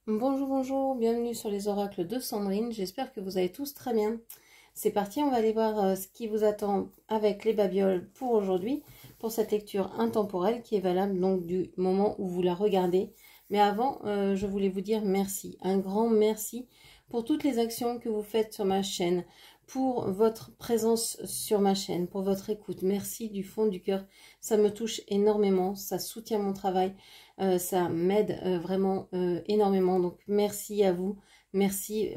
Bonjour, bonjour, bienvenue sur les oracles de Sandrine, j'espère que vous allez tous très bien. C'est parti, on va aller voir ce qui vous attend avec les babioles pour aujourd'hui, pour cette lecture intemporelle qui est valable donc du moment où vous la regardez. Mais avant, je voulais vous dire merci, un grand merci pour toutes les actions que vous faites sur ma chaîne, pour votre présence sur ma chaîne, pour votre écoute. Merci du fond du cœur, ça me touche énormément, ça soutient mon travail. Ça m'aide vraiment énormément. Donc merci à vous, merci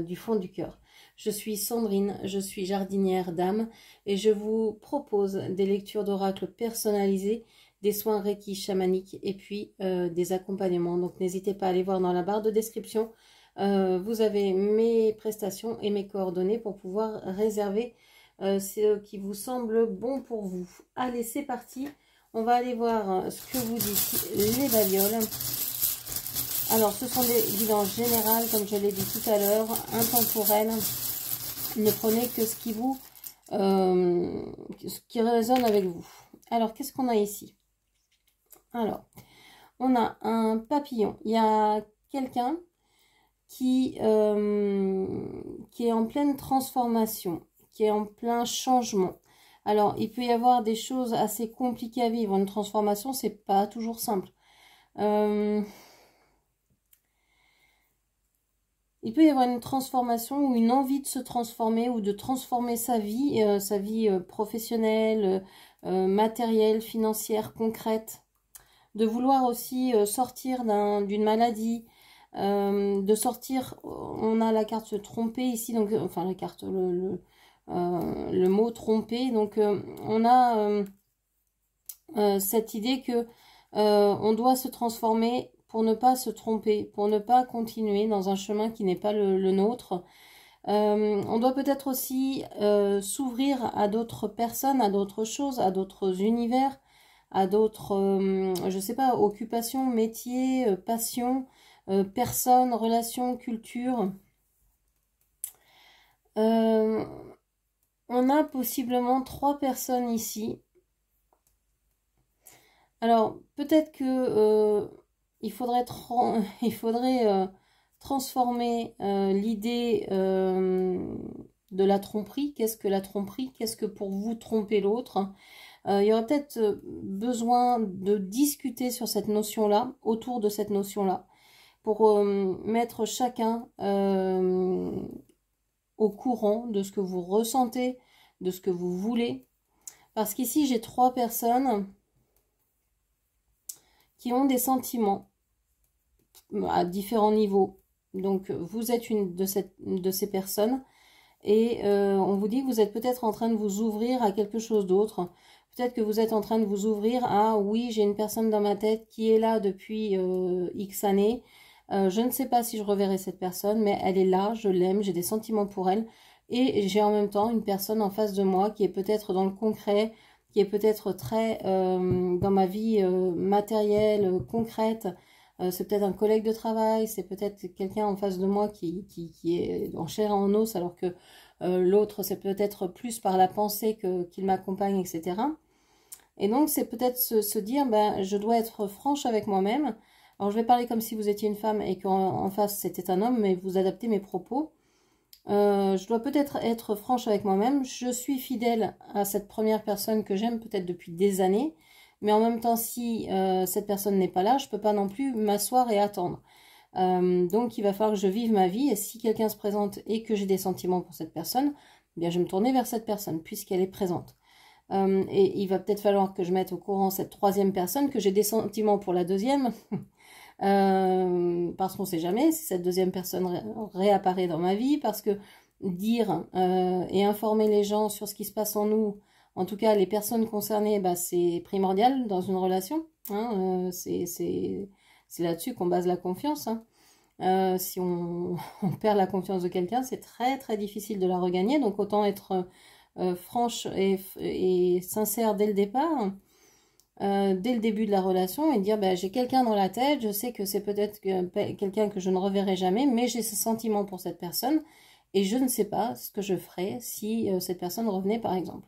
du fond du cœur. Je suis Sandrine, je suis jardinière d'âme et je vous propose des lectures d'oracles personnalisées, des soins Reiki chamaniques et puis des accompagnements. Donc n'hésitez pas à aller voir dans la barre de description. Vous avez mes prestations et mes coordonnées pour pouvoir réserver ce qui vous semble bon pour vous. Allez, c'est parti. On va aller voir ce que vous dit les babioles. Alors, ce sont des guidances générales, comme je l'ai dit tout à l'heure, intemporelles. Ne prenez que ce qui résonne avec vous. Alors, qu'est-ce qu'on a ici? Alors, on a un papillon. Il y a quelqu'un qui est en pleine transformation, qui est en plein changement. Alors, il peut y avoir des choses assez compliquées à vivre. Une transformation, c'est pas toujours simple. Il peut y avoir une transformation ou une envie de se transformer ou de transformer sa vie professionnelle, matérielle, financière, concrète. De vouloir aussi sortir d'une maladie, de sortir, on a la carte se tromper ici, donc enfin la carte, le mot tromper, donc on a cette idée que on doit se transformer pour ne pas se tromper, pour ne pas continuer dans un chemin qui n'est pas le nôtre. On doit peut-être aussi s'ouvrir à d'autres personnes, à d'autres choses, à d'autres univers, à d'autres, je sais pas, occupations, métiers, passions, personnes, relations, culture. On a possiblement 3 personnes ici. Alors, peut-être que il faudrait transformer l'idée de la tromperie. Qu'est-ce que la tromperie? Qu'est-ce que pour vous tromper l'autre? Il y aurait peut-être besoin de discuter sur cette notion-là, autour de cette notion-là, pour mettre chacun au courant de ce que vous ressentez, de ce que vous voulez. Parce qu'ici, j'ai 3 personnes qui ont des sentiments à différents niveaux. Donc, vous êtes une de ces personnes et on vous dit que vous êtes peut-être en train de vous ouvrir à quelque chose d'autre. Peut-être que vous êtes en train de vous ouvrir à, oui, j'ai une personne dans ma tête qui est là depuis X années. Je ne sais pas si je reverrai cette personne, mais elle est là, je l'aime, j'ai des sentiments pour elle. Et j'ai en même temps une personne en face de moi qui est peut-être dans le concret, qui est peut-être très dans ma vie matérielle, concrète. C'est peut-être un collègue de travail, c'est peut-être quelqu'un en face de moi qui est en chair et en os, alors que l'autre, c'est peut-être plus par la pensée qu'il m'accompagne, etc. Et donc, c'est peut-être se dire, ben, je dois être franche avec moi-même. Alors, je vais parler comme si vous étiez une femme et qu'en face, c'était un homme, mais vous adaptez mes propos. Je dois peut-être être franche avec moi-même. Je suis fidèle à cette première personne que j'aime peut-être depuis des années. Mais en même temps, si cette personne n'est pas là, je ne peux pas non plus m'asseoir et attendre. Donc, il va falloir que je vive ma vie. Et si quelqu'un se présente et que j'ai des sentiments pour cette personne, eh bien, je vais me tourner vers cette personne puisqu'elle est présente. Et il va peut-être falloir que je mette au courant cette troisième personne, que j'ai des sentiments pour la deuxième. Parce qu'on ne sait jamais si cette deuxième personne réapparaît dans ma vie, parce que dire et informer les gens sur ce qui se passe en nous, en tout cas les personnes concernées, bah, c'est primordial dans une relation, hein, c'est là-dessus qu'on base la confiance, hein. Si on perd la confiance de quelqu'un, c'est très très difficile de la regagner, donc autant être franche et sincère dès le départ, dès le début de la relation, et dire, ben, j'ai quelqu'un dans la tête, je sais que c'est peut-être quelqu'un que je ne reverrai jamais, mais j'ai ce sentiment pour cette personne, et je ne sais pas ce que je ferais si cette personne revenait, par exemple.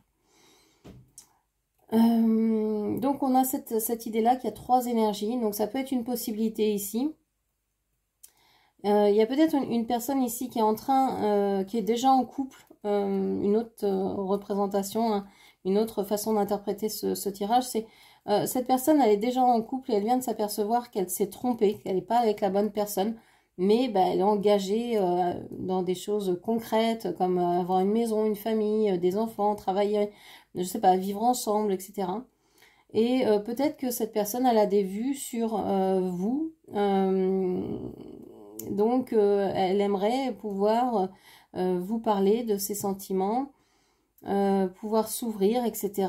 Donc on a cette idée-là qu'il y a 3 énergies, donc ça peut être une possibilité ici. Il y a peut-être une personne ici qui est en train, qui est déjà en couple, une autre représentation, hein, une autre façon d'interpréter ce tirage, c'est cette personne, elle est déjà en couple et elle vient de s'apercevoir qu'elle s'est trompée, qu'elle n'est pas avec la bonne personne, mais bah, elle est engagée dans des choses concrètes, comme avoir une maison, une famille, des enfants, travailler, je sais pas, vivre ensemble, etc. Et peut-être que cette personne, elle a des vues sur vous. Donc, elle aimerait pouvoir vous parler de ses sentiments, pouvoir s'ouvrir, etc.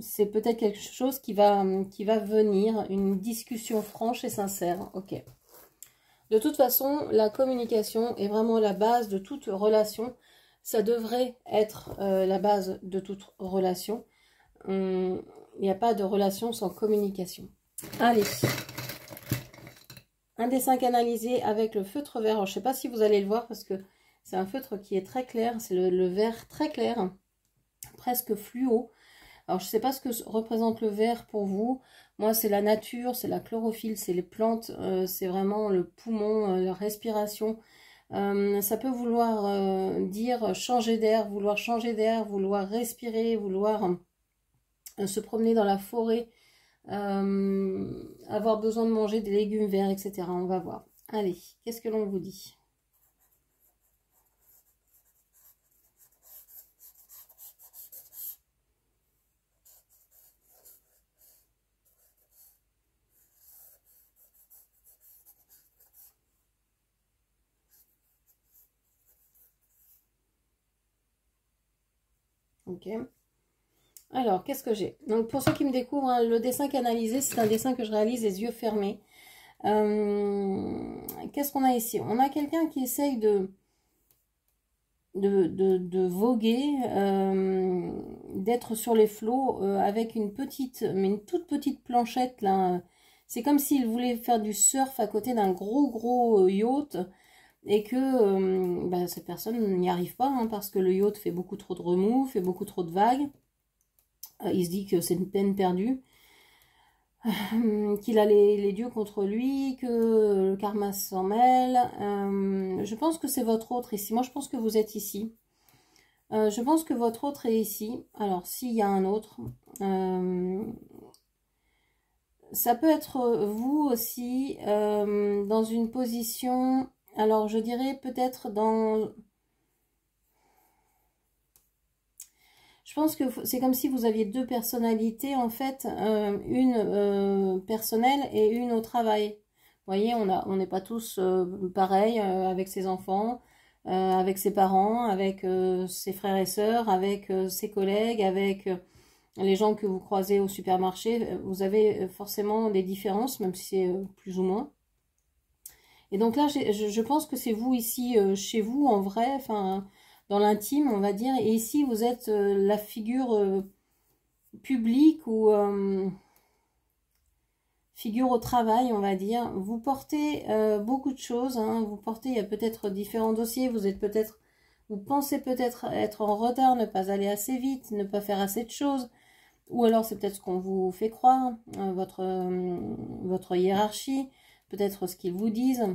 C'est peut-être quelque chose qui va venir, une discussion franche et sincère. Ok. De toute façon, la communication est vraiment la base de toute relation. Ça devrait être la base de toute relation. Il n'y a pas de relation sans communication. Allez. Un dessin canalisé avec le feutre vert. Alors, je ne sais pas si vous allez le voir parce que c'est un feutre qui est très clair. C'est le vert très clair, presque fluo. Alors, je ne sais pas ce que représente le vert pour vous. Moi, c'est la nature, c'est la chlorophylle, c'est les plantes, c'est vraiment le poumon, la respiration. Ça peut vouloir dire changer d'air, vouloir respirer, vouloir se promener dans la forêt, avoir besoin de manger des légumes verts, etc. On va voir. Allez, qu'est-ce que l'on vous dit? Ok. Alors, qu'est-ce que j'ai? Donc, pour ceux qui me découvrent, hein, le dessin canalisé, c'est un dessin que je réalise les yeux fermés. Qu'est-ce qu'on a ici? On a quelqu'un qui essaye de voguer, d'être sur les flots avec une petite, mais une toute petite planchette là. C'est comme s'il voulait faire du surf à côté d'un gros yacht et que bah, cette personne n'y arrive pas hein, parce que le yacht fait beaucoup trop de remous, fait beaucoup trop de vagues. Il se dit que c'est une peine perdue. Qu'il a les dieux contre lui, que le karma s'en mêle. Je pense que c'est votre autre ici. Moi, je pense que vous êtes ici. Je pense que votre autre est ici. Alors, s'il y a un autre, ça peut être vous aussi dans une position. Alors, je dirais peut-être dans. Je pense que c'est comme si vous aviez deux personnalités, en fait, une personnelle et une au travail. Vous voyez, on n'est pas tous pareils avec ses enfants, avec ses parents, avec ses frères et sœurs, avec ses collègues, avec les gens que vous croisez au supermarché. Vous avez forcément des différences, même si c'est plus ou moins. Et donc là, je pense que c'est vous ici, chez vous, en vrai, enfin, dans l'intime, on va dire. Et ici, vous êtes la figure publique ou figure au travail, on va dire. Vous portez beaucoup de choses. Hein. Vous portez, il y a peut-être différents dossiers. Vous pensez peut-être être en retard, ne pas aller assez vite, ne pas faire assez de choses. Ou alors, c'est peut-être ce qu'on vous fait croire, votre hiérarchie, peut-être ce qu'ils vous disent.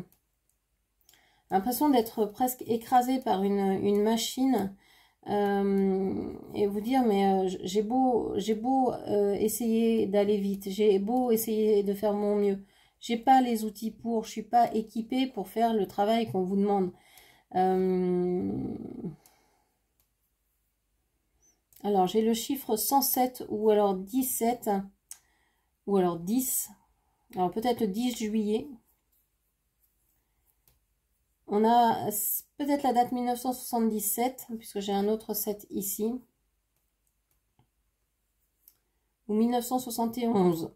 L'impression d'être presque écrasé par une machine et vous dire mais j'ai beau essayer d'aller vite, j'ai beau essayer de faire mon mieux, j'ai pas les outils pour, je suis pas équipée pour faire le travail qu'on vous demande. Alors j'ai le chiffre 107 ou alors 17 ou alors 10, alors peut-être le 10 juillet. On a peut-être la date 1977, puisque j'ai un autre 7 ici. Ou 1971.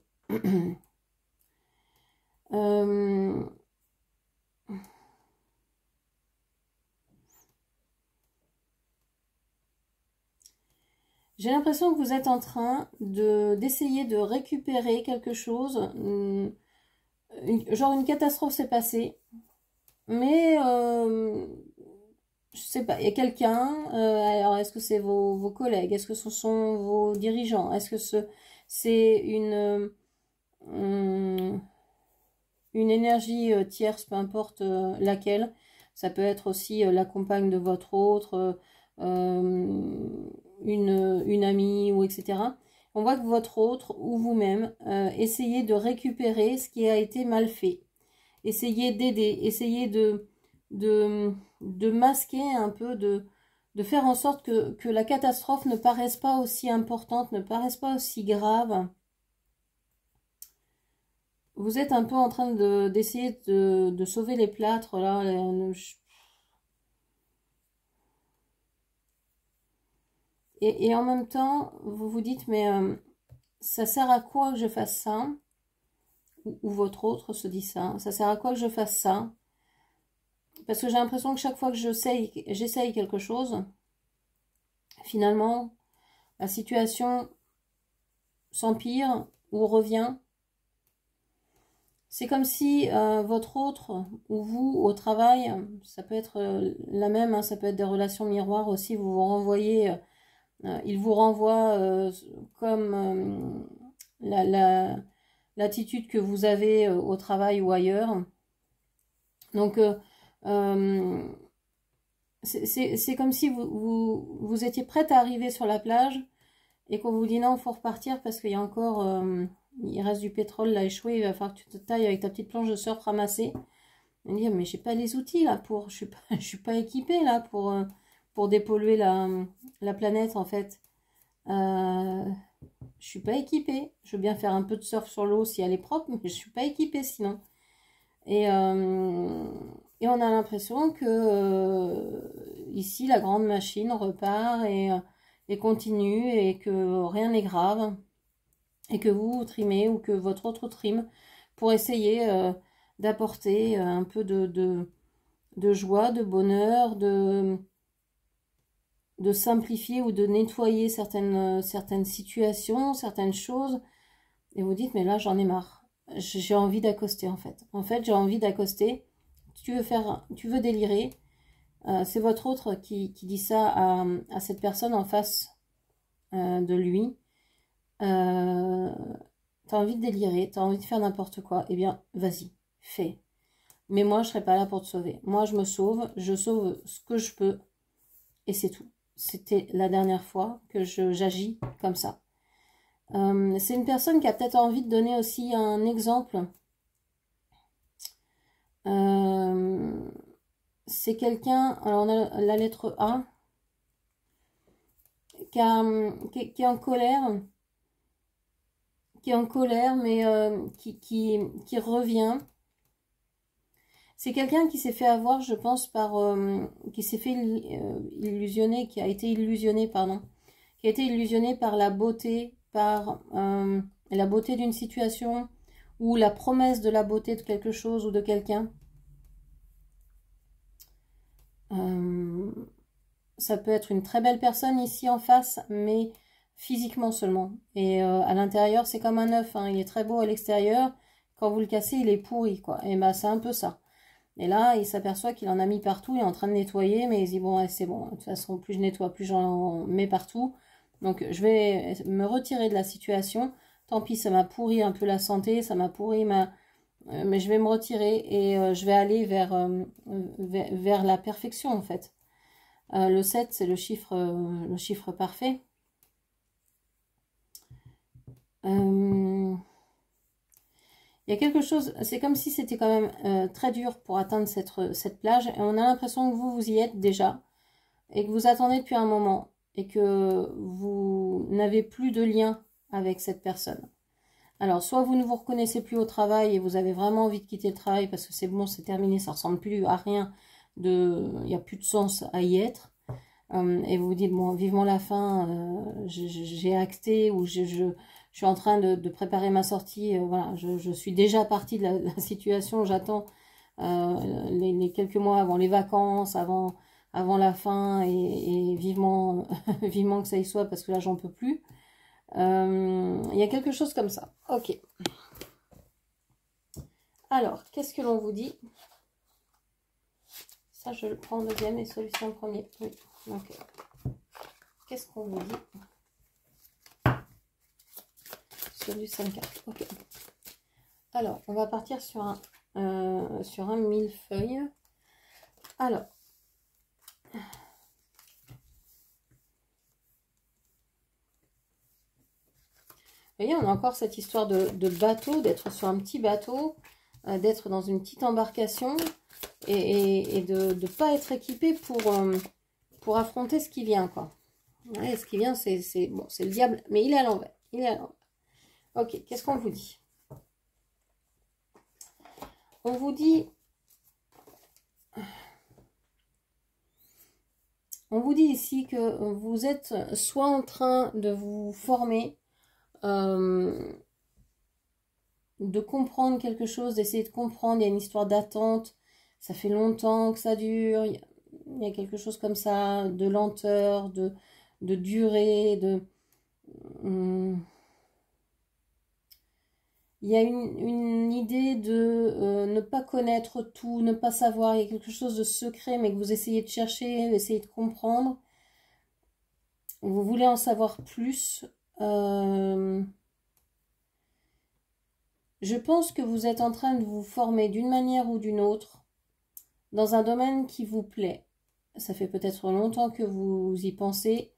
J'ai l'impression que vous êtes en train d'essayer de récupérer quelque chose. Genre une catastrophe s'est passée. Mais je sais pas, il y a quelqu'un, alors est-ce que c'est vos collègues, est-ce que ce sont vos dirigeants, est-ce que c'est une une énergie tierce, peu importe laquelle. Ça peut être aussi la compagne de votre autre, une amie, ou etc. On voit que votre autre ou vous-même essayez de récupérer ce qui a été mal fait. Essayez d'aider, essayez de masquer un peu, de faire en sorte que la catastrophe ne paraisse pas aussi importante, ne paraisse pas aussi grave. Vous êtes un peu en train d'essayer de sauver les plâtres, là. Et en même temps, vous vous dites, mais ça sert à quoi que je fasse ça? Ou votre autre se dit ça. Ça sert à quoi que je fasse ça? Parce que j'ai l'impression que chaque fois que j'essaye quelque chose, finalement, la situation s'empire ou revient. C'est comme si votre autre ou vous au travail, ça peut être la même, hein, ça peut être des relations miroirs aussi, vous vous renvoyez, il vous renvoie comme l'attitude que vous avez au travail ou ailleurs. Donc c'est comme si vous étiez prête à arriver sur la plage et qu'on vous dit non, il faut repartir parce qu'il y a encore, il reste du pétrole là échoué, il va falloir que tu te tailles avec ta petite planche de surf ramassée. On dit mais j'ai pas les outils là pour, je suis pas équipée là pour dépolluer la planète en fait. Je suis pas équipée. Je veux bien faire un peu de surf sur l'eau si elle est propre, mais je suis pas équipée sinon. Et on a l'impression que ici la grande machine repart et continue et que rien n'est grave et que vous trimez ou que votre autre trime pour essayer d'apporter un peu de joie, de bonheur, de simplifier ou de nettoyer certaines situations, certaines choses. Et vous dites, mais là, j'en ai marre. J'ai envie d'accoster, en fait. En fait, j'ai envie d'accoster. Tu veux délirer. C'est votre autre qui dit ça à cette personne en face de lui. T'as envie de délirer, t'as envie de faire n'importe quoi. Eh bien, vas-y, fais. Mais moi, je serai pas là pour te sauver. Moi, je me sauve, je sauve ce que je peux. Et c'est tout. C'était la dernière fois que j'agis comme ça. C'est une personne qui a peut-être envie de donner aussi un exemple. C'est quelqu'un, alors on a la lettre A, qui est en colère, mais qui revient. C'est quelqu'un qui s'est fait avoir, je pense, qui s'est fait illusionner, qui a été illusionné, pardon, qui a été illusionné par la beauté, par la beauté d'une situation ou la promesse de la beauté de quelque chose ou de quelqu'un. Ça peut être une très belle personne ici en face, mais physiquement seulement. Et à l'intérieur, c'est comme un œuf, hein. Il est très beau à l'extérieur. Quand vous le cassez, il est pourri, quoi. Et bah, c'est un peu ça. Et là, il s'aperçoit qu'il en a mis partout, il est en train de nettoyer, mais il se dit, bon, ouais, c'est bon. De toute façon, plus je nettoie, plus j'en mets partout. Donc, je vais me retirer de la situation. Tant pis, ça m'a pourri un peu la santé, ça m'a pourri mais je vais me retirer et je vais aller vers la perfection, en fait. Le 7, c'est le chiffre parfait. Il y a quelque chose, c'est comme si c'était quand même très dur pour atteindre cette plage. Et on a l'impression que vous y êtes déjà. Et que vous attendez depuis un moment. Et que vous n'avez plus de lien avec cette personne. Alors, soit vous ne vous reconnaissez plus au travail et vous avez vraiment envie de quitter le travail parce que c'est bon, c'est terminé, ça ressemble plus à rien. Il n'y a plus de sens à y être. Et vous vous dites, bon, vivement la fin, j'ai acté ou je suis en train de préparer ma sortie. Voilà, je suis déjà partie de la situation. J'attends les quelques mois avant les vacances, avant la fin et vivement, vivement que ça y soit parce que là, j'en peux plus. Il y a quelque chose comme ça. Ok. Alors, qu'est-ce que l'on vous dit? Ça, je le prends en deuxième et celui-ci en premier. Oui. Ok. Qu'est-ce qu'on vous dit? Celui 5 cartes. Ok. Alors, on va partir sur un sur un millefeuille. Alors, vous voyez, on a encore cette histoire de bateau, d'être sur un petit bateau, d'être dans une petite embarcation et de ne pas être équipé pour affronter ce qui vient, quoi. Ouais, ce qui vient, c'est bon, c'est le diable, mais il est à l'envers. Il est à l'envers. Ok, qu'est-ce qu'on vous dit? On vous dit... On vous dit ici que vous êtes soit en train de vous former, de comprendre quelque chose, d'essayer de comprendre. Il y a une histoire d'attente, ça fait longtemps que ça dure, il y a quelque chose comme ça, de lenteur, de durée, il y a une idée de ne pas connaître tout, ne pas savoir, il y a quelque chose de secret, mais que vous essayez de chercher, d'essayer de comprendre. Vous voulez en savoir plus. Je pense que vous êtes en train de vous former d'une manière ou d'une autre dans un domaine qui vous plaît. Ça fait peut-être longtemps que vous y pensez,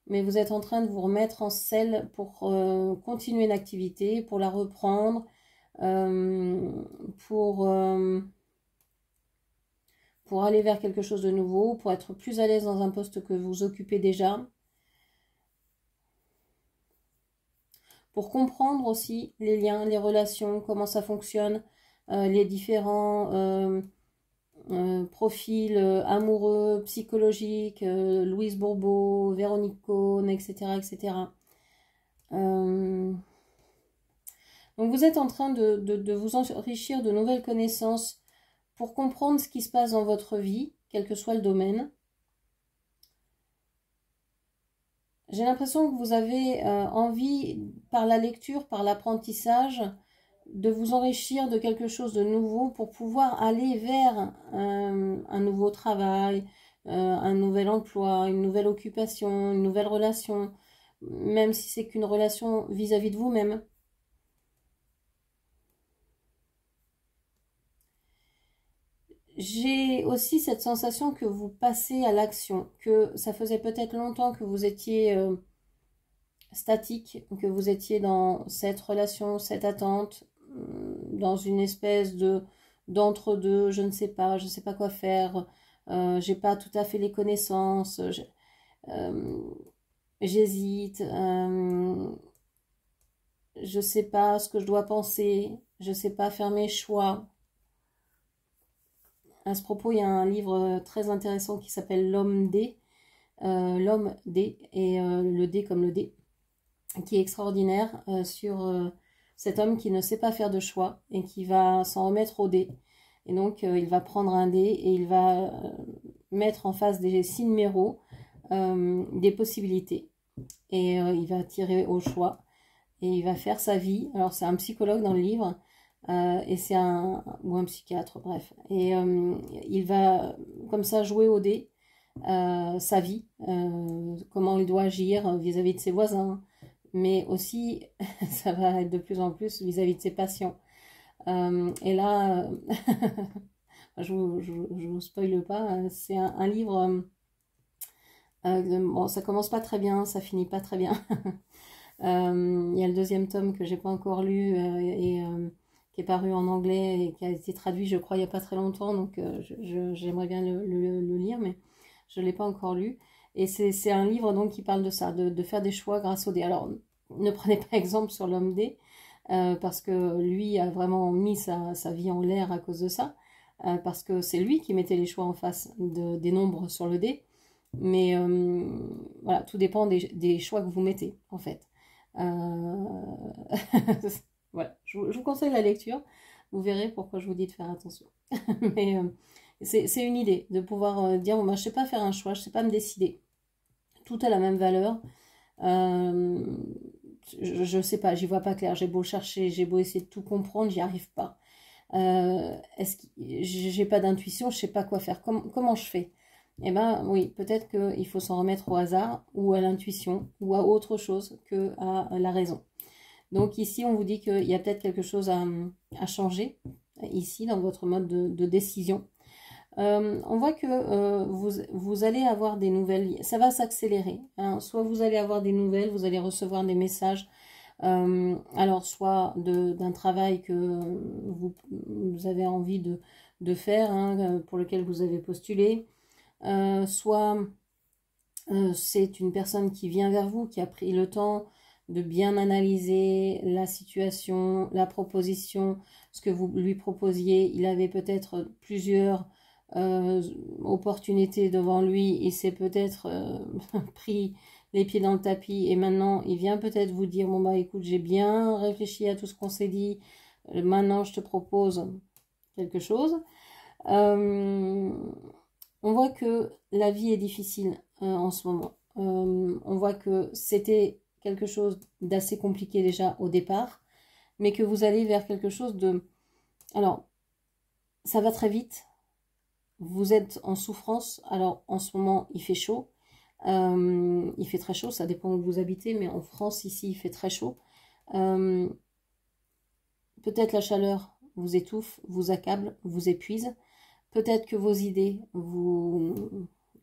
mais vous êtes en train de vous remettre en selle pour continuer une activité, pour la reprendre, pour aller vers quelque chose de nouveau, pour être plus à l'aise dans un poste que vous occupez déjà. Pour comprendre aussi les liens, les relations, comment ça fonctionne, les différents profils amoureux, psychologiques, Louise Bourbeau, Véronique Cohn, etc. etc. Donc vous êtes en train de vous enrichir de nouvelles connaissances pour comprendre ce qui se passe dans votre vie, quel que soit le domaine. J'ai l'impression que vous avez envie, par la lecture, par l'apprentissage, de vous enrichir de quelque chose de nouveau pour pouvoir aller vers un nouveau travail, un nouvel emploi, une nouvelle occupation, une nouvelle relation, même si c'est qu'une relation vis-à-vis de vous-même. J'ai aussi cette sensation que vous passez à l'action, que ça faisait peut-être longtemps que vous étiez statique, que vous étiez dans cette relation, cette attente, dans une espèce d'entre-deux, je ne sais pas quoi faire, j'ai pas tout à fait les connaissances, j'hésite, je sais pas ce que je dois penser, je sais pas faire mes choix. À ce propos, il y a un livre très intéressant qui s'appelle L'homme D, l'homme D, et le D comme le D, qui est extraordinaire sur cet homme qui ne sait pas faire de choix et qui va s'en remettre au dé. Et donc, il va prendre un dé et il va mettre en face des 6 numéros des possibilités. Et il va tirer au choix et il va faire sa vie. Alors, c'est un psychologue dans le livre et c'est ou un psychiatre, bref. Et il va comme ça jouer au dé sa vie, comment il doit agir vis-à-vis de ses voisins, mais aussi ça va être de plus en plus vis-à-vis de ses patients. Et là, je vous spoile pas, c'est un livre, bon, ça commence pas très bien, ça finit pas très bien. Il y a le deuxième tome que j'ai pas encore lu et qui est paru en anglais et qui a été traduit, je crois, il y a pas très longtemps, donc j'aimerais bien le lire, mais je l'ai pas encore lu. Et c'est un livre donc qui parle de ça, de faire des choix grâce au dé. Alors, ne prenez pas exemple sur l'homme dé, parce que lui a vraiment mis sa vie en l'air à cause de ça, parce que c'est lui qui mettait les choix en face des nombres sur le dé. Mais voilà, tout dépend des choix que vous mettez, en fait. Voilà, je vous conseille la lecture. Vous verrez pourquoi je vous dis de faire attention. Mais c'est une idée de pouvoir dire, bon, moi, je ne sais pas faire un choix, je ne sais pas me décider. Tout a la même valeur. Je ne sais pas, j'y vois pas clair. J'ai beau chercher, j'ai beau essayer de tout comprendre, j'y arrive pas. Est-ce que j'ai pas d'intuition, je sais pas quoi faire. Comment je fais? Eh ben oui, peut-être qu'il faut s'en remettre au hasard ou à l'intuition ou à autre chose que à la raison. Donc ici, on vous dit qu'il y a peut-être quelque chose à changer, ici, dans votre mode de décision. On voit que vous allez avoir des nouvelles, ça va s'accélérer, hein. Soit vous allez avoir des nouvelles, vous allez recevoir des messages, alors soit d'un travail que vous avez envie de faire, hein, pour lequel vous avez postulé, soit c'est une personne qui vient vers vous, qui a pris le temps de bien analyser la situation, la proposition, ce que vous lui proposiez. Il avait peut-être plusieurs opportunités devant lui, il s'est peut-être pris les pieds dans le tapis et maintenant il vient peut-être vous dire, bon bah écoute, j'ai bien réfléchi à tout ce qu'on s'est dit, maintenant je te propose quelque chose. On voit que la vie est difficile en ce moment. On voit que c'était quelque chose d'assez compliqué déjà au départ, mais que vous allez vers quelque chose de... Alors, ça va très vite. Vous êtes en souffrance. Alors, en ce moment, il fait chaud. Il fait très chaud, ça dépend où vous habitez, mais en France, ici, il fait très chaud. Peut-être la chaleur vous étouffe, vous accable, vous épuise. Peut-être que vos idées vous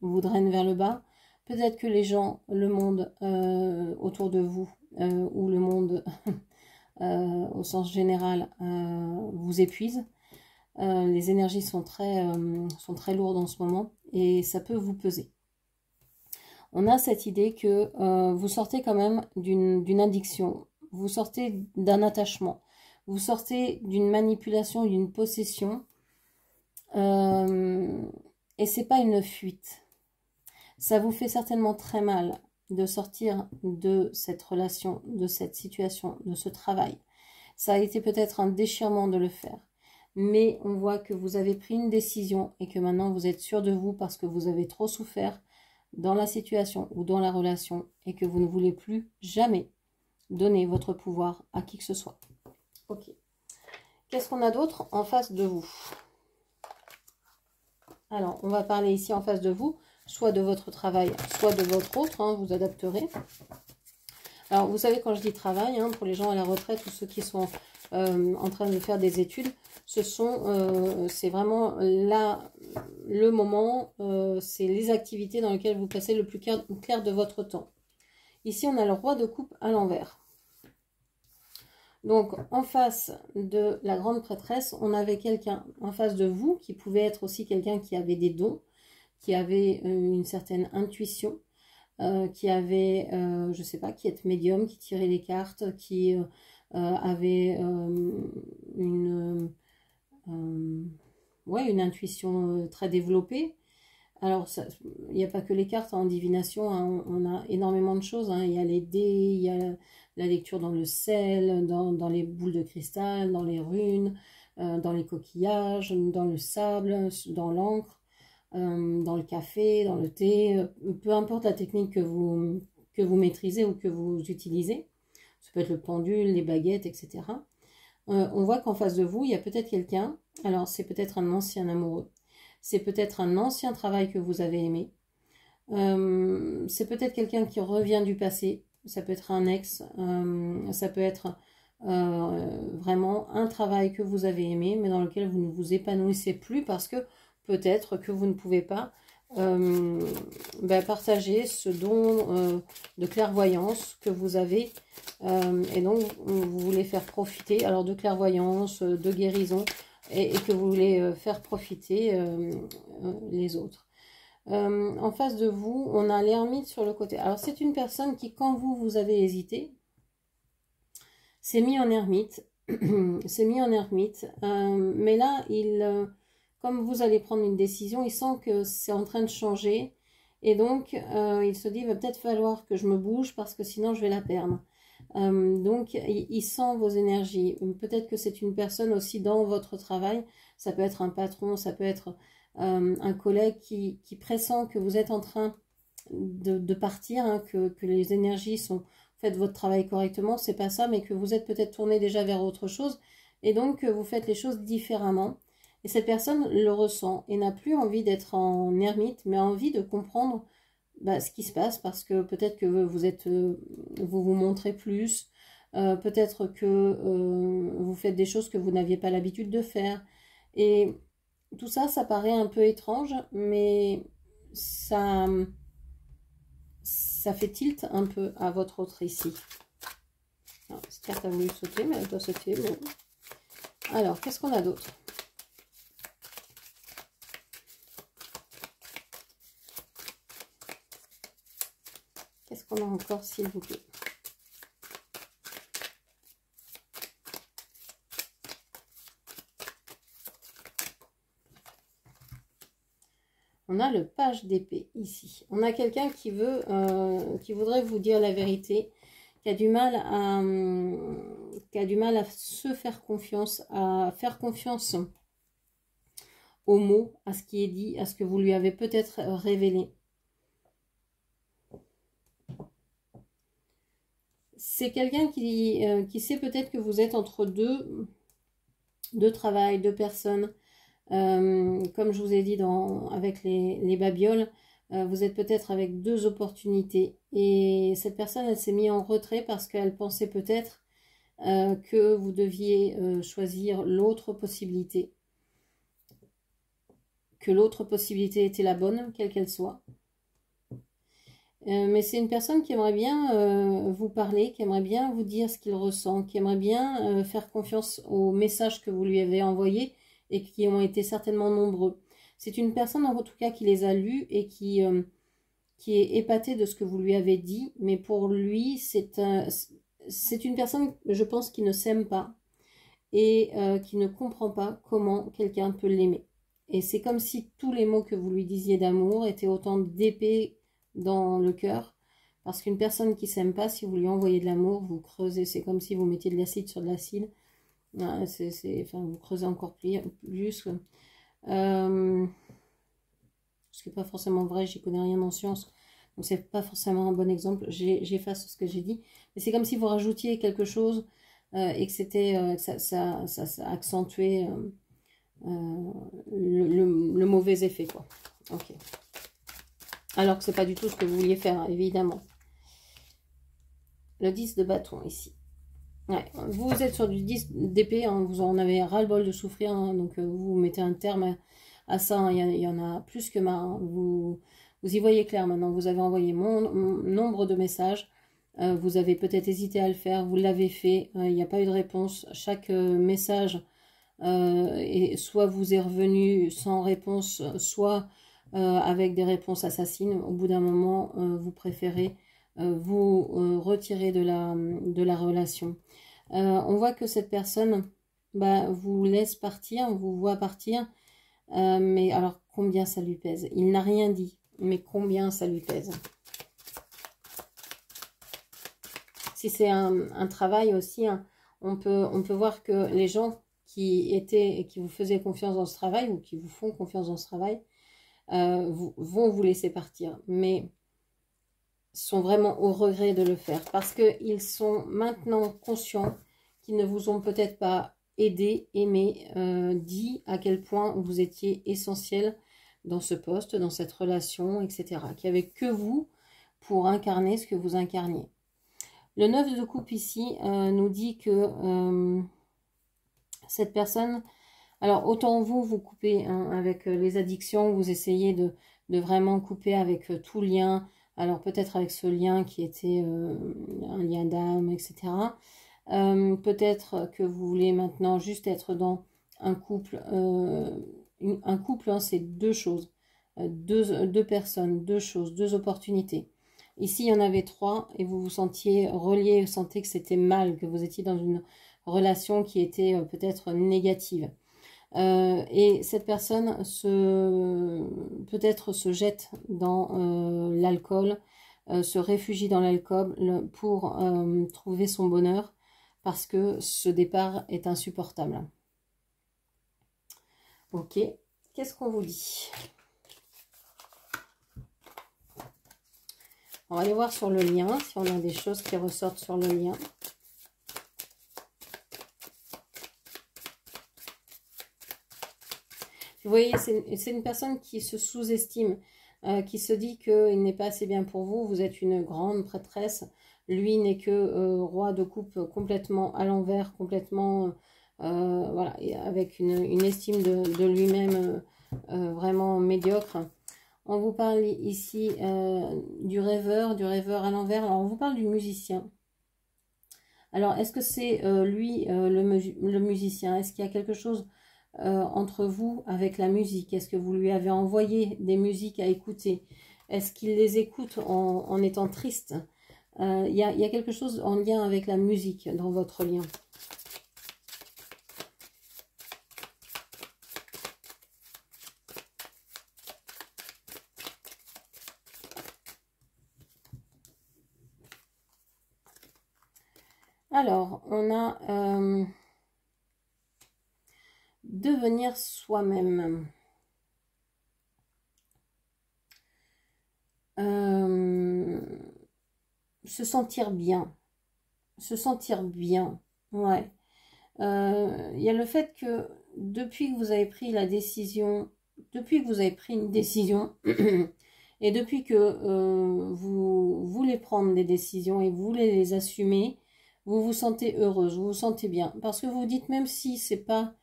drainent vers le bas. Peut-être que les gens, le monde autour de vous, ou le monde au sens général, vous épuise. Les énergies sont très lourdes en ce moment et ça peut vous peser. On a cette idée que vous sortez quand même d'une addiction, vous sortez d'un attachement, vous sortez d'une manipulation, d'une possession, et c'est pas une fuite. Ça vous fait certainement très mal de sortir de cette relation, de cette situation, de ce travail. Ça a été peut-être un déchirement de le faire. Mais on voit que vous avez pris une décision et que maintenant vous êtes sûr de vous parce que vous avez trop souffert dans la situation ou dans la relation et que vous ne voulez plus jamais donner votre pouvoir à qui que ce soit. Ok. Qu'est-ce qu'on a d'autre en face de vous? Alors, on va parler ici en face de vous, soit de votre travail, soit de votre autre, hein, vous adapterez. Alors, vous savez, quand je dis travail, hein, pour les gens à la retraite ou ceux qui sont en train de faire des études, c'est vraiment là le moment, c'est les activités dans lesquelles vous passez le plus clair de votre temps. Ici, on a le roi de coupe à l'envers. Donc, en face de la grande prêtresse, on avait quelqu'un en face de vous qui pouvait être aussi quelqu'un qui avait des dons, qui avait une certaine intuition, qui avait, je sais pas, qui est médium, qui tirait les cartes, qui avait une intuition très développée. Alors, il n'y a pas que les cartes en divination, hein, on a énormément de choses, hein. Il y a les dés, il y a la lecture dans le sel, dans les boules de cristal, dans les runes, dans les coquillages, dans le sable, dans l'encre, dans le café, dans le thé, peu importe la technique que vous maîtrisez ou que vous utilisez. Ça peut être le pendule, les baguettes, etc. On voit qu'en face de vous, il y a peut-être quelqu'un, alors c'est peut-être un ancien amoureux, c'est peut-être un ancien travail que vous avez aimé, c'est peut-être quelqu'un qui revient du passé, ça peut être un ex, ça peut être vraiment un travail que vous avez aimé, mais dans lequel vous ne vous épanouissez plus parce que peut-être que vous ne pouvez pas partager ce don de clairvoyance que vous avez, et donc vous voulez faire profiter alors de clairvoyance, de guérison, et que vous voulez faire profiter les autres. En face de vous, on a l'ermite sur le côté. Alors c'est une personne qui, quand vous avez hésité, s'est mis en ermite, mais là, comme vous allez prendre une décision, il sent que c'est en train de changer, et donc il se dit, il va peut-être falloir que je me bouge parce que sinon je vais la perdre. Donc il sent vos énergies. Peut-être que c'est une personne aussi dans votre travail, ça peut être un patron, ça peut être un collègue qui pressent que vous êtes en train de partir, hein, que les énergies sont... Faites votre travail correctement, c'est pas ça, mais que vous êtes peut-être tourné déjà vers autre chose, et donc vous faites les choses différemment. Et cette personne le ressent et n'a plus envie d'être en ermite, mais a envie de comprendre ce qui se passe, parce que peut-être que vous montrez plus, peut-être que vous faites des choses que vous n'aviez pas l'habitude de faire. Et tout ça, ça paraît un peu étrange, mais ça fait tilt un peu à votre autre ici. Alors, cette carte a voulu sauter, mais elle doit sauter. Bon. Alors, qu'est-ce qu'on a d'autre? Qu'est-ce qu'on a encore, s'il vous plaît? On a le page d'épée ici. On a quelqu'un qui voudrait vous dire la vérité, qui a du mal à se faire confiance, à faire confiance aux mots, à ce qui est dit, à ce que vous lui avez peut-être révélé. C'est quelqu'un qui sait peut-être que vous êtes entre deux travails, deux personnes. Comme je vous ai dit avec les babioles, vous êtes peut-être avec deux opportunités. Et cette personne, elle s'est mise en retrait parce qu'elle pensait peut-être que vous deviez choisir l'autre possibilité. Que l'autre possibilité était la bonne, quelle qu'elle soit. Mais c'est une personne qui aimerait bien vous parler, qui aimerait bien vous dire ce qu'il ressent, qui aimerait bien faire confiance aux messages que vous lui avez envoyés et qui ont été certainement nombreux. C'est une personne en tout cas qui les a lus et qui est épatée de ce que vous lui avez dit, mais pour lui c'est une personne, je pense, qui ne s'aime pas et qui ne comprend pas comment quelqu'un peut l'aimer. Et c'est comme si tous les mots que vous lui disiez d'amour étaient autant d'épée dans le cœur, parce qu'une personne qui s'aime pas, si vous lui envoyez de l'amour, vous creusez, c'est comme si vous mettiez de l'acide sur de l'acide, enfin, vous creusez encore plus. Ce qui n'est pas forcément vrai, j'y connais rien en science, donc c'est pas forcément un bon exemple, j'efface ce que j'ai dit, mais c'est comme si vous rajoutiez quelque chose et que c'était ça accentuait le mauvais effet, quoi. Ok. Alors que c'est pas du tout ce que vous vouliez faire, hein, évidemment. Le 10 de bâton ici. Ouais, vous êtes sur du 10 d'épée, hein, vous en avez ras-le-bol de souffrir, hein, donc vous mettez un terme à ça, hein, il y en a plus que marre. Hein, vous y voyez clair maintenant, vous avez envoyé mon nombre de messages, vous avez peut-être hésité à le faire, vous l'avez fait, il n'y a pas eu de réponse. Chaque message, soit vous est revenu sans réponse, soit avec des réponses assassines. Au bout d'un moment, vous préférez vous retirer de la relation. On voit que cette personne vous laisse partir, vous voit partir, mais alors combien ça lui pèse? Il n'a rien dit, mais combien ça lui pèse? Si c'est un travail aussi, hein, on peut voir que les gens qui vous faisaient confiance dans ce travail, ou qui vous font confiance dans ce travail, vont vous laisser partir, mais sont vraiment au regret de le faire, parce qu'ils sont maintenant conscients qu'ils ne vous ont peut-être pas aidé, aimé, dit à quel point vous étiez essentiel dans ce poste, dans cette relation, etc. Qu'il n'y avait que vous pour incarner ce que vous incarniez. Le 9 de coupe ici nous dit que cette personne, alors autant vous coupez, hein, avec les addictions, vous essayez de vraiment couper avec tout lien, alors peut-être avec ce lien qui était un lien d'âme, etc. Peut-être que vous voulez maintenant juste être dans un couple. Un couple, hein, c'est deux choses, deux personnes, deux choses, deux opportunités. Ici, il y en avait trois et vous vous sentiez relié, vous sentez que c'était mal, que vous étiez dans une relation qui était peut-être négative. Et cette personne peut-être se jette dans l'alcool, se réfugie dans l'alcool pour trouver son bonheur, parce que ce départ est insupportable. Ok, qu'est-ce qu'on vous dit? On va aller voir sur le lien, si on a des choses qui ressortent sur le lien. Vous voyez, c'est une personne qui se sous-estime, qui se dit qu'il n'est pas assez bien pour vous. Vous êtes une grande prêtresse, lui n'est que roi de coupe complètement à l'envers, complètement, voilà, et avec une estime de lui-même vraiment médiocre. On vous parle ici du rêveur à l'envers. Alors, on vous parle du musicien. Alors, est-ce que c'est lui, le musicien? Est-ce qu'il y a quelque chose entre vous avec la musique? Est-ce que vous lui avez envoyé des musiques à écouter? Est-ce qu'il les écoute en étant triste? Il y a quelque chose en lien avec la musique dans votre lien. Alors, on a devenir soi-même. Se sentir bien. Se sentir bien. Ouais. Il y a le fait que depuis que vous avez pris la décision, depuis que vous avez pris une décision, et depuis que vous voulez prendre des décisions et vous voulez les assumer, vous vous sentez heureuse, vous vous sentez bien. Parce que vous vous dites, même si c'est pas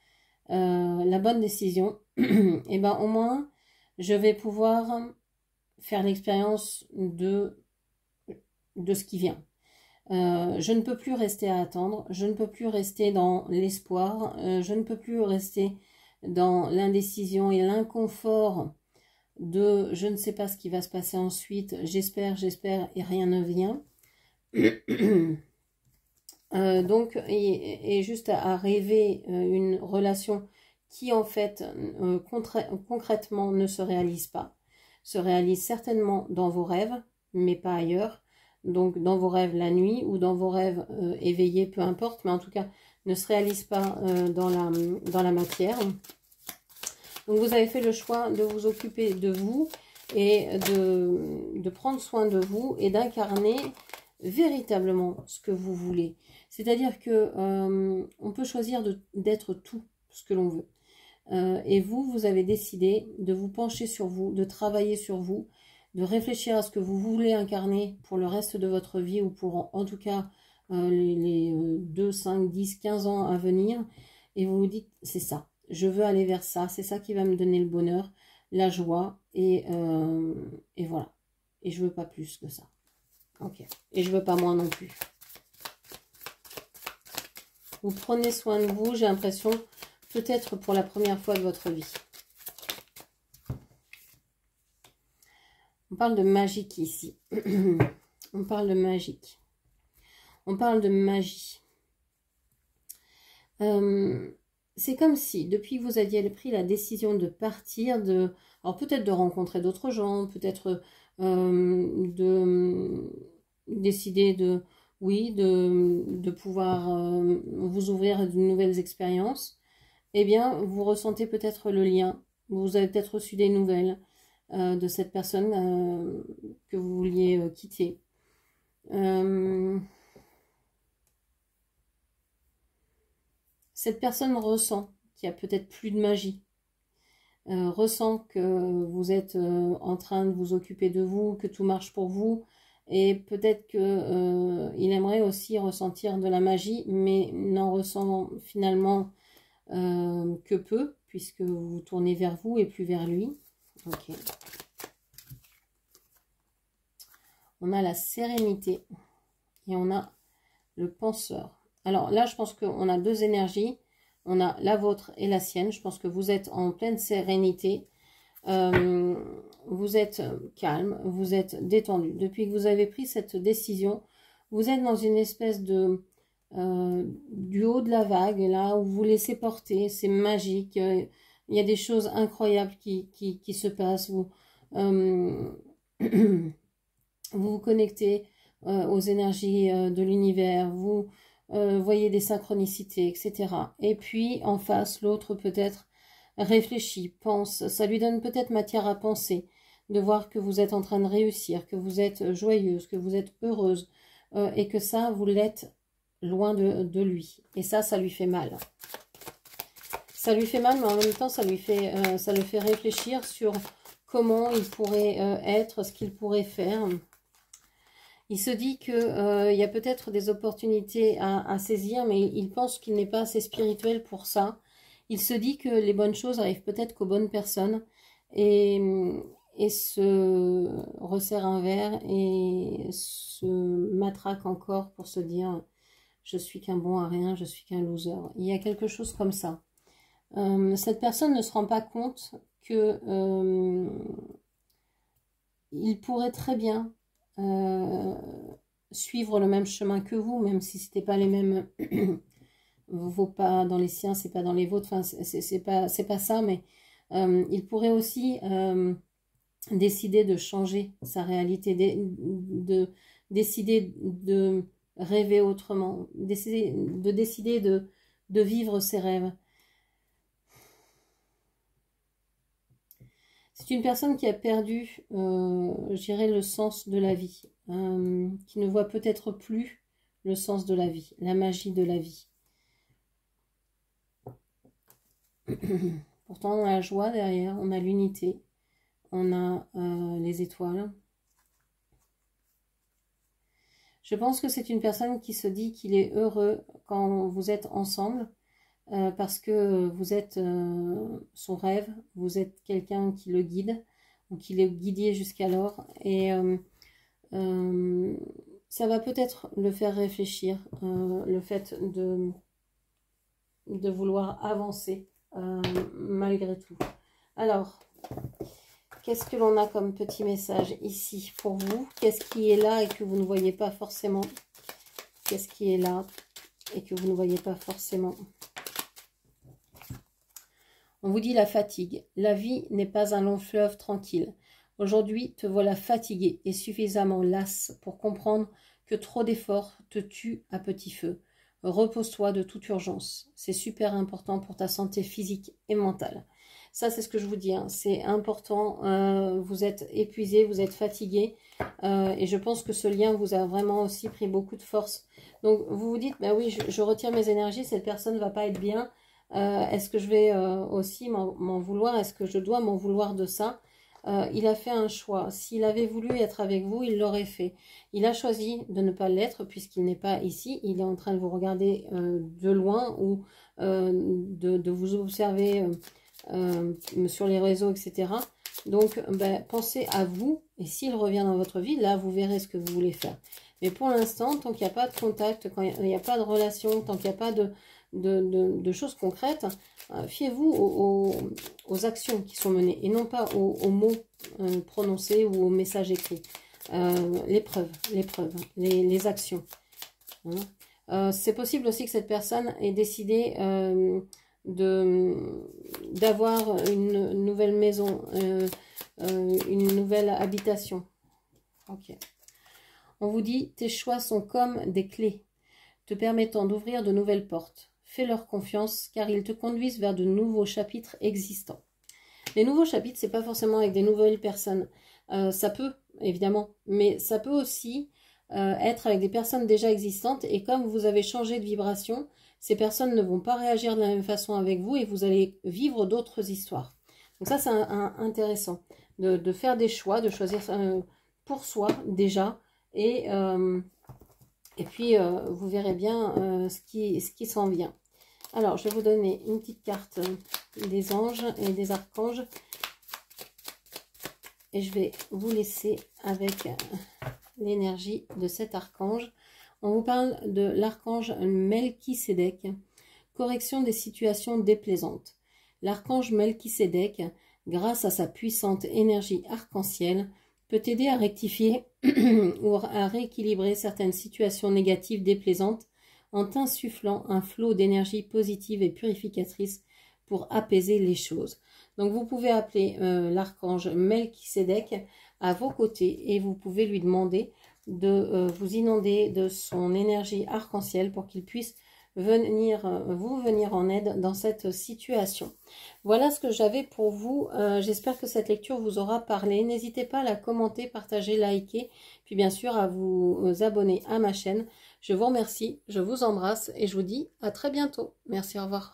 la bonne décision, et ben au moins, je vais pouvoir faire l'expérience de ce qui vient. Je ne peux plus rester à attendre, je ne peux plus rester dans l'espoir, je ne peux plus rester dans l'indécision et l'inconfort de je ne sais pas ce qui va se passer ensuite, j'espère et rien ne vient. Donc, et juste à rêver une relation qui en fait concrètement ne se réalise pas, se réalise certainement dans vos rêves, mais pas ailleurs. Donc dans vos rêves la nuit ou dans vos rêves éveillés, peu importe, mais en tout cas ne se réalise pas dans la matière. Donc vous avez fait le choix de vous occuper de vous et de prendre soin de vous et d'incarner véritablement ce que vous voulez. C'est-à-dire que on peut choisir d'être tout ce que l'on veut. Et vous avez décidé de vous pencher sur vous, de travailler sur vous, de réfléchir à ce que vous voulez incarner pour le reste de votre vie ou pour en tout cas les 2, 5, 10, 15 ans à venir. Et vous vous dites, c'est ça, je veux aller vers ça, c'est ça qui va me donner le bonheur, la joie et voilà. Et je veux pas plus que ça. Ok. Et je veux pas moins non plus. Vous prenez soin de vous, j'ai l'impression, peut-être pour la première fois de votre vie. On parle de magique ici. On parle de magique. On parle de magie. C'est comme si, depuis que vous aviez pris la décision de partir, alors peut-être de rencontrer d'autres gens, peut-être de décider de pouvoir vous ouvrir à de nouvelles expériences, eh bien, vous ressentez peut-être le lien. Vous avez peut-être reçu des nouvelles de cette personne que vous vouliez quitter. Cette personne ressent qu'il n'y a peut-être plus de magie. Ressent que vous êtes en train de vous occuper de vous, que tout marche pour vous. Et peut-être qu'il aimerait aussi ressentir de la magie, mais n'en ressent finalement que peu, puisque vous vous tournez vers vous et plus vers lui. Ok. On a la sérénité et on a le penseur. Alors là, je pense qu'on a deux énergies. On a la vôtre et la sienne. Je pense que vous êtes en pleine sérénité. Vous êtes calme, vous êtes détendu. Depuis que vous avez pris cette décision, vous êtes dans une espèce de... du haut de la vague, là où vous vous laissez porter. C'est magique. Il y a des choses incroyables qui se passent. Vous, vous vous connectez aux énergies de l'univers. Vous voyez des synchronicités, etc. Et puis, en face, l'autre peut-être réfléchit, pense. Ça lui donne peut-être matière à penser, de voir que vous êtes en train de réussir, que vous êtes joyeuse, que vous êtes heureuse, et que ça, vous l'êtes loin de lui. Et ça lui fait mal. Ça lui fait mal, mais en même temps, ça le fait réfléchir sur comment il pourrait être, ce qu'il pourrait faire. Il se dit que il y a peut-être des opportunités à saisir, mais il pense qu'il n'est pas assez spirituel pour ça. Il se dit que les bonnes choses arrivent peut-être qu'aux bonnes personnes et, et se resserre un verre et se matraque encore pour se dire je suis qu'un bon à rien, je suis qu'un loser. Il y a quelque chose comme ça. Cette personne ne se rend pas compte que il pourrait très bien suivre le même chemin que vous, même si c'était pas les mêmes, vos pas dans les siens, c'est pas dans les vôtres, enfin c'est pas ça, mais il pourrait aussi décider de changer sa réalité, décider de rêver autrement, décider de vivre ses rêves. C'est une personne qui a perdu, je dirais, le sens de la vie, qui ne voit peut-être plus le sens de la vie, la magie de la vie. Pourtant, on a la joie derrière, on a l'unité, on a les étoiles. Je pense que c'est une personne qui se dit qu'il est heureux quand vous êtes ensemble, parce que vous êtes son rêve, vous êtes quelqu'un qui le guide, ou qui le guidiez jusqu'alors, et ça va peut-être le faire réfléchir, le fait de vouloir avancer malgré tout. Alors, qu'est-ce que l'on a comme petit message ici pour vous? Qu'est-ce qui est là et que vous ne voyez pas forcément? Qu'est-ce qui est là et que vous ne voyez pas forcément? On vous dit la fatigue. La vie n'est pas un long fleuve tranquille. Aujourd'hui, te voilà fatigué et suffisamment lasse pour comprendre que trop d'efforts te tuent à petit feu. Repose-toi de toute urgence. C'est super important pour ta santé physique et mentale. Ça, c'est ce que je vous dis. Hein. C'est important. Vous êtes épuisé, vous êtes fatigué. Et je pense que ce lien vous a vraiment aussi pris beaucoup de force. Donc, vous vous dites, bah oui, je retire mes énergies. Cette personne ne va pas être bien. Est-ce que je vais aussi m'en vouloir? Est-ce que je dois m'en vouloir de ça? Il a fait un choix. S'il avait voulu être avec vous, il l'aurait fait. Il a choisi de ne pas l'être puisqu'il n'est pas ici. Il est en train de vous regarder de loin ou de vous observer sur les réseaux, etc. Donc, ben, pensez à vous. Et s'il revient dans votre vie, là, vous verrez ce que vous voulez faire. Mais pour l'instant, tant qu'il n'y a pas de contact, quand il n'y a pas de relation, tant qu'il n'y a pas de choses concrètes, fiez-vous aux actions qui sont menées et non pas aux mots prononcés ou aux messages écrits. Les preuves, les actions. Hein. C'est possible aussi que cette personne ait décidé d'avoir une nouvelle maison, une nouvelle habitation. Ok. On vous dit, tes choix sont comme des clés, te permettant d'ouvrir de nouvelles portes. Fais-leur confiance, car ils te conduisent vers de nouveaux chapitres existants. Les nouveaux chapitres, c'est pas forcément avec des nouvelles personnes. Ça peut, évidemment, mais ça peut aussi être avec des personnes déjà existantes. Et comme vous avez changé de vibration, ces personnes ne vont pas réagir de la même façon avec vous et vous allez vivre d'autres histoires. Donc ça, c'est intéressant de faire des choix, de choisir pour soi déjà. Et puis, vous verrez bien ce qui s'en vient. Alors, je vais vous donner une petite carte des anges et des archanges. Et je vais vous laisser avec l'énergie de cet archange. On vous parle de l'archange Melchisédek. Correction des situations déplaisantes. L'archange Melchisédek, grâce à sa puissante énergie arc-en-ciel, peut t'aider à rectifier ou à rééquilibrer certaines situations négatives déplaisantes en t'insufflant un flot d'énergie positive et purificatrice pour apaiser les choses. Donc vous pouvez appeler l'archange Melchisédek à vos côtés et vous pouvez lui demander de vous inonder de son énergie arc-en-ciel pour qu'il puisse vous venir en aide dans cette situation. Voilà ce que j'avais pour vous. J'espère que cette lecture vous aura parlé. N'hésitez pas à la commenter, partager, liker, puis bien sûr à vous abonner à ma chaîne. Je vous remercie, je vous embrasse et je vous dis à très bientôt. Merci, au revoir.